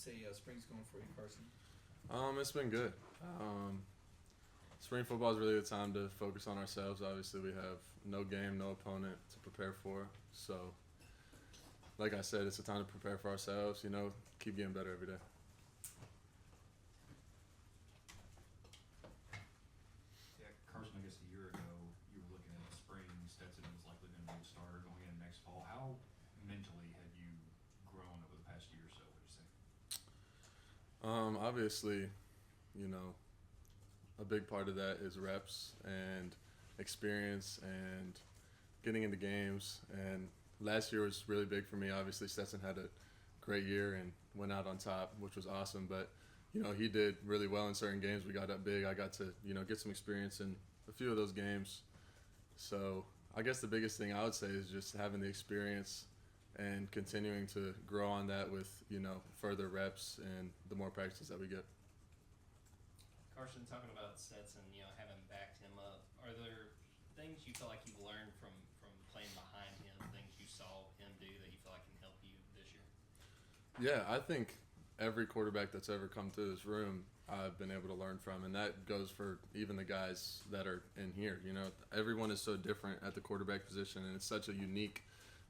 say spring's going for you, Carson? It's been good. Spring football is really the time to focus on ourselves. Obviously, we have no game, no opponent to prepare for. So, like I said, it's a time to prepare for ourselves. Keep getting better every day. Yeah, Carson, I guess a year ago you were looking at the spring. Stetson was likely going to be the starter going into next fall. How mentally have you grown over the past year or so, would you say? Obviously, a big part of that is reps and experience and getting into games. And last year was really big for me. Obviously, Stetson had a great year and went out on top, which was awesome. But, he did really well in certain games. We got up big. I got to, get some experience in a few of those games. So I guess the biggest thing I would say is just having the experience and continuing to grow on that with, further reps and the more practices that we get. Carson, talking about Stetson, having backed him up, are there things you feel like you've learned from playing behind him, things you saw him do that you feel like can help you this year? Yeah, I think every quarterback that's ever come through this room, I've been able to learn from, and that goes for even the guys that are in here. Everyone is so different at the quarterback position, and it's such a unique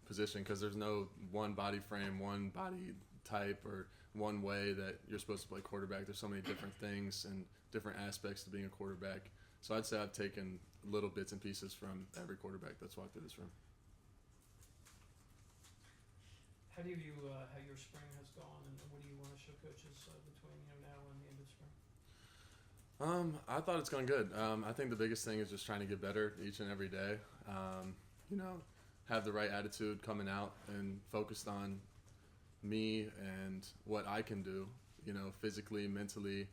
position because there's no one body frame, one body type, or one way that you're supposed to play quarterback. There's so many different things and different aspects to being a quarterback. So I'd say I've taken little bits and pieces from every quarterback that's walked through this room. How do you view how your spring has gone, and what do you want to show coaches between now and the end of spring? I thought it's gone good. I think the biggest thing is just trying to get better each and every day. Have the right attitude coming out and focused on me and what I can do, physically, mentally,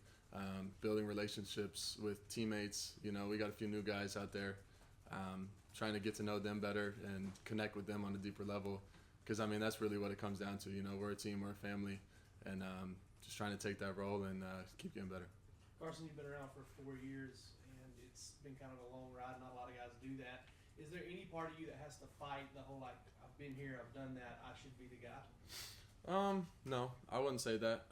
building relationships with teammates. We got a few new guys out there, trying to get to know them better and connect with them on a deeper level. Because, that's really what it comes down to. We're a team, we're a family, and just trying to take that role and keep getting better. Carson, you've been around for 4 years, and it's been kind of a long ride. Not a lot of guys do that. Is there any part of you that has to fight the whole, I've been here, I've done that, I should be the guy? No, I wouldn't say that.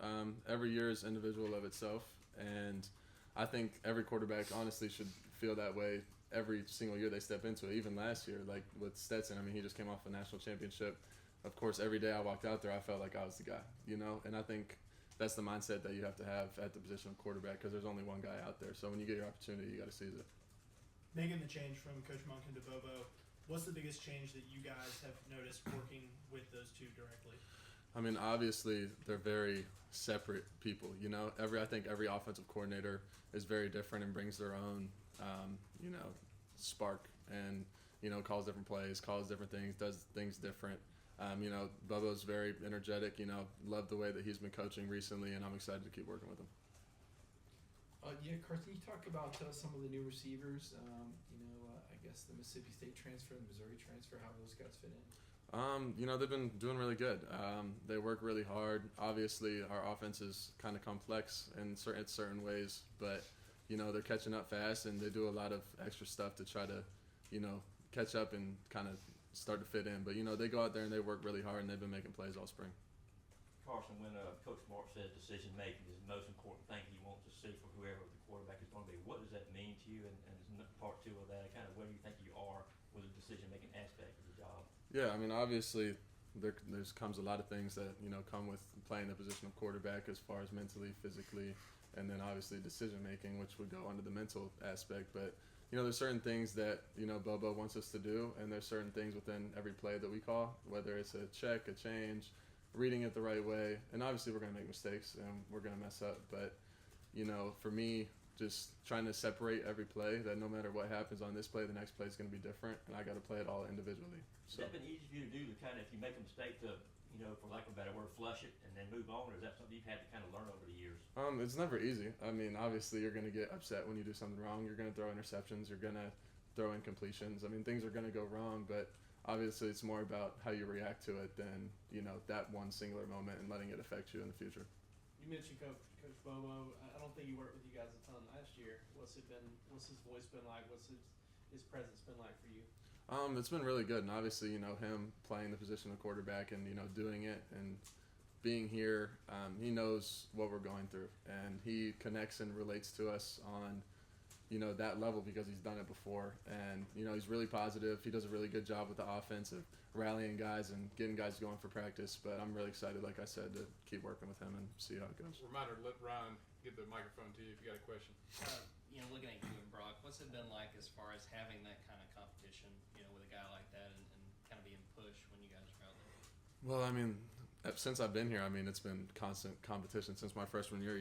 Every year is individual of itself, and I think every quarterback honestly should feel that way every single year they step into it. Even last year, like with Stetson, he just came off a national championship. Of course, every day I walked out there, I felt like I was the guy, and I think that's the mindset that you have to have at the position of quarterback because there's only one guy out there. So when you get your opportunity, you got to seize it. Making the change from Coach Monken to Bobo, what's the biggest change that you guys have noticed working with those two directly? Obviously, they're very separate people. I think every offensive coordinator is very different and brings their own, spark and, calls different plays, calls different things, does things different. Bobo's very energetic. Love the way that he's been coaching recently, and I'm excited to keep working with him. Carson, you talk about some of the new receivers. I guess the Mississippi State transfer, the Missouri transfer, how those guys fit in. They've been doing really good. They work really hard. Obviously, our offense is kind of complex in certain ways, but they're catching up fast, and they do a lot of extra stuff to try to, catch up and kind of start to fit in. But they go out there and they work really hard, and they've been making plays all spring. Carson, when Coach Mark says decision making is the most important thing he wants to see for whoever the quarterback is going to be, what does that mean to you? And part two of that, kind of where do you think you are with the decision making aspect of the job? Yeah, obviously there comes a lot of things that come with playing the position of quarterback as far as mentally, physically, and then obviously decision making, which would go under the mental aspect. But there's certain things that Bobo wants us to do, and there's certain things within every play that we call, whether it's a check, a change, reading it the right way, and obviously we're going to make mistakes and we're going to mess up. But for me, just trying to separate every play, that no matter what happens on this play, the next play is going to be different, and I got to play it all individually. So. Has that been easy for you to do, to kind of, if you make a mistake, to, for lack of a better word, flush it and then move on, or is that something you've had to kind of learn over the years? It's never easy. Obviously you're going to get upset when you do something wrong. You're going to throw interceptions. You're going to throw incompletions. Things are going to go wrong, but obviously it's more about how you react to it than, that one singular moment and letting it affect you in the future. You mentioned Coach Bobo. I don't think he worked with you guys a ton last year. What's his voice been like? What's his presence been like for you? It's been really good, and obviously, him playing the position of quarterback and, doing it and being here, he knows what we're going through, and he connects and relates to us on, that level because he's done it before. And, he's really positive. He does a really good job with the offense of rallying guys and getting guys going for practice. But I'm really excited, like I said, to keep working with him and see how it goes. Reminder, let Ryan get the microphone to you if you got a question. Looking at you and Brock, what's it been like as far as having that kind of competition, with a guy like that and kind of being pushed when you guys are out there? Well, I mean, since I've been here, it's been constant competition since my freshman year.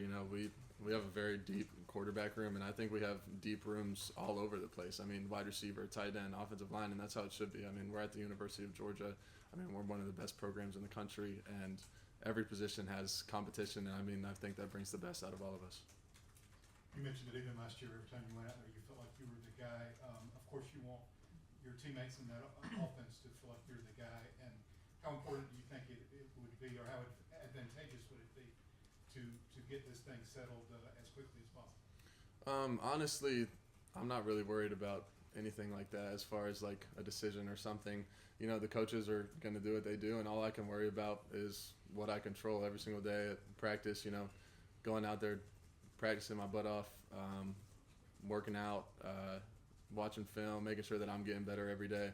We have a very deep quarterback room, and I think we have deep rooms all over the place. Wide receiver, tight end, offensive line, and that's how it should be. We're at the University of Georgia. We're one of the best programs in the country, and every position has competition, and I think that brings the best out of all of us. You mentioned that even last year, every time you went out there, you felt like you were the guy. Of course, you want your teammates in that offense to feel like you're the guy. And how important do you think it would be, or how advantageous would it be to get this thing settled as quickly as possible? Honestly, I'm not really worried about anything like that as far as like a decision or something. The coaches are going to do what they do, and all I can worry about is what I control every single day at practice, going out there, practicing my butt off, working out, watching film, making sure that I'm getting better every day.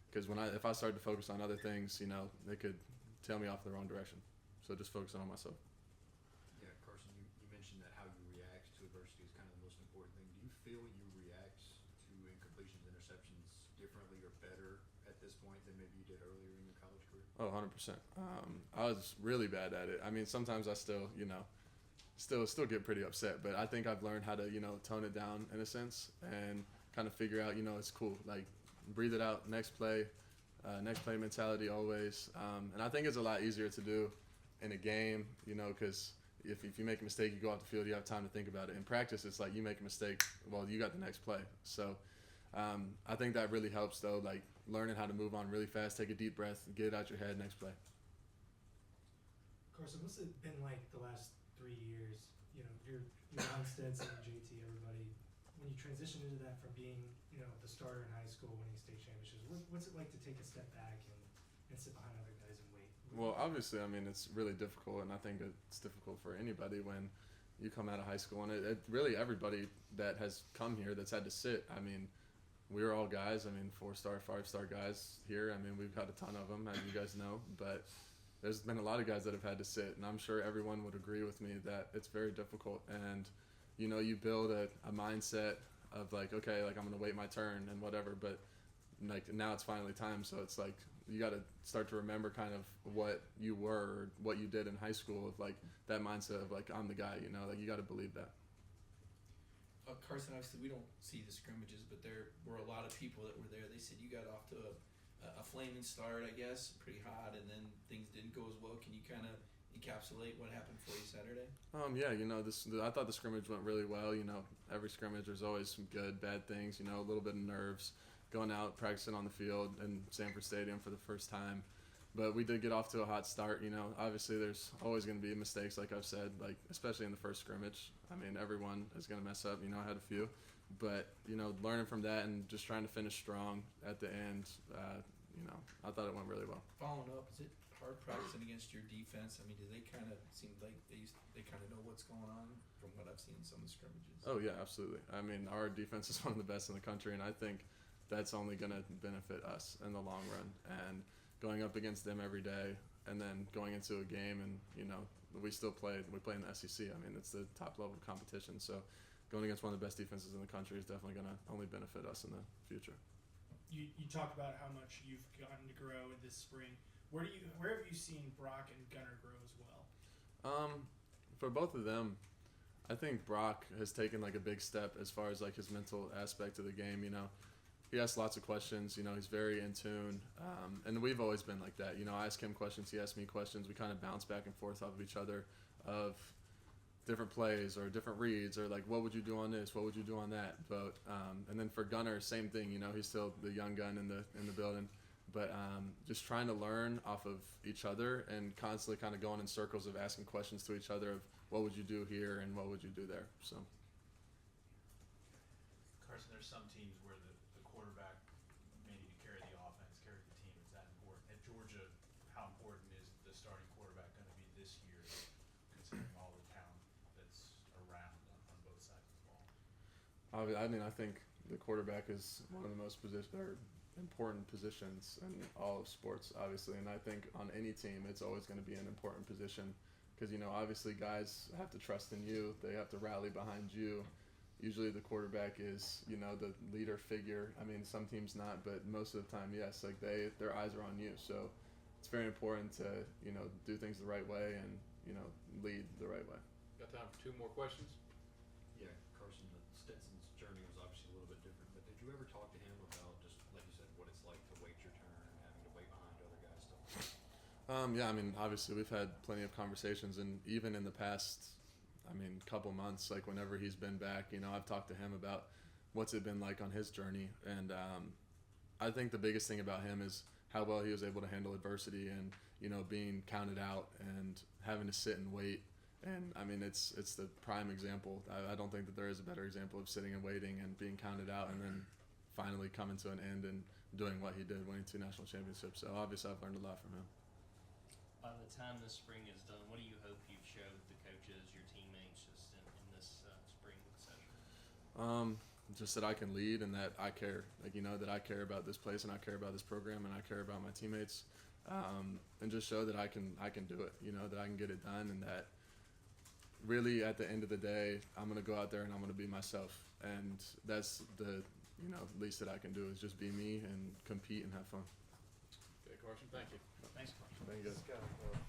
Because if I start to focus on other things, they could tell me off the wrong direction. So just focusing on myself. Yeah, Carson, you mentioned that how you react to adversity is kind of the most important thing. Do you feel you react to incompletions, interceptions differently or better at this point than maybe you did earlier in your college career? Oh, 100%. I was really bad at it. Sometimes I still, still get pretty upset, but I think I've learned how to, tone it down in a sense and kind of figure out, it's cool. Like, breathe it out, next play mentality always. And I think it's a lot easier to do in a game, because if you make a mistake, you go off the field, you have time to think about it. In practice, it's like you make a mistake, well, you got the next play. So I think that really helps, though, like learning how to move on really fast, take a deep breath, get it out your head, next play. Carson, what's it been like the last 3 years? Your Ron Stetson, JT, everybody. When you transition into that from being, the starter in high school, winning state championships, what's it like to take a step back and sit behind other guys and wait? Well, obviously, it's really difficult, and I think it's difficult for anybody when you come out of high school, and it really everybody that has come here that's had to sit. We're all guys. 4-star, 5-star guys here. We've got a ton of them, as you guys know, but there's been a lot of guys that have had to sit, and I'm sure everyone would agree with me that it's very difficult. And, you build a mindset of like, okay, like I'm going to wait my turn and whatever, but like now it's finally time. So it's like you got to start to remember kind of what you were, or what you did in high school, of like that mindset of like, I'm the guy, like you got to believe that. Carson, obviously we don't see the scrimmages, but there were a lot of people that were there. They said you got off to a flaming start, I guess, pretty hot, and then things didn't go as well. Can you kind of encapsulate what happened for you Saturday? Yeah, I thought the scrimmage went really well. Every scrimmage there's always some good, bad things. A little bit of nerves, going out, practicing on the field in Sanford Stadium for the first time. But we did get off to a hot start. Obviously there's always going to be mistakes, like I've said, like especially in the first scrimmage. Everyone is going to mess up. I had a few. But, learning from that and just trying to finish strong at the end, I thought it went really well. Following up, is it hard practicing against your defense? Do they kind of seem like they kind of know what's going on from what I've seen in some of the scrimmages? Oh, yeah, absolutely. Our defense is one of the best in the country, and I think that's only going to benefit us in the long run. And going up against them every day and then going into a game and, we play in the SEC. It's the top level of competition. So going against one of the best defenses in the country is definitely going to only benefit us in the future. You talked about how much you've gotten to grow in this spring. Where have you seen Brock and Gunnar grow as well? For both of them, I think Brock has taken like a big step as far as like his mental aspect of the game. He asks lots of questions. He's very in tune, and we've always been like that. I ask him questions, he asks me questions. We kind of bounce back and forth off of each other of different plays or different reads, or like, what would you do on this? What would you do on that? But and then for Gunnar, same thing. He's still the young gun in the building, but just trying to learn off of each other and constantly kind of going in circles of asking questions to each other of what would you do here and what would you do there. So. Carson, there's some teams where the quarterback may need to carry the offense, carry the team. Is that important? At Georgia, how important is the starting quarterback going to be this year I mean, I think the quarterback is one of the most important positions in all of sports, obviously. And I think on any team, it's always going to be an important position because, obviously guys have to trust in you. They have to rally behind you. Usually the quarterback is, the leader figure. I mean, some teams not, but most of the time, yes. Like their eyes are on you. So it's very important to, do things the right way and, lead the right way. Got time for 2 more questions? Yeah, Carson, Stetson's journey was obviously a little bit different, but did you ever talk to him about just, like you said, what it's like to wait your turn, having to wait behind other guys, stuff like that? Yeah, I mean, obviously we've had plenty of conversations, and even in the past, couple months, like whenever he's been back, I've talked to him about what's it been like on his journey, and I think the biggest thing about him is how well he was able to handle adversity and, being counted out and having to sit and wait. And I mean, it's the prime example. I don't think that there is a better example of sitting and waiting and being counted out and then finally coming to an end and doing what he did, winning 2 national championships. So obviously I've learned a lot from him. By the time this spring is done, what do you hope you've showed the coaches, your teammates, just in this spring session? Just that I can lead and that I care. Like, that I care about this place and I care about this program and I care about my teammates. And just show that I can do it, that I can get it done, and that really at the end of the day, I'm going to go out there and I'm going to be myself. And that's the, least that I can do is just be me and compete and have fun. Okay, Carson, thank you. Thanks, Carson. Thank you guys.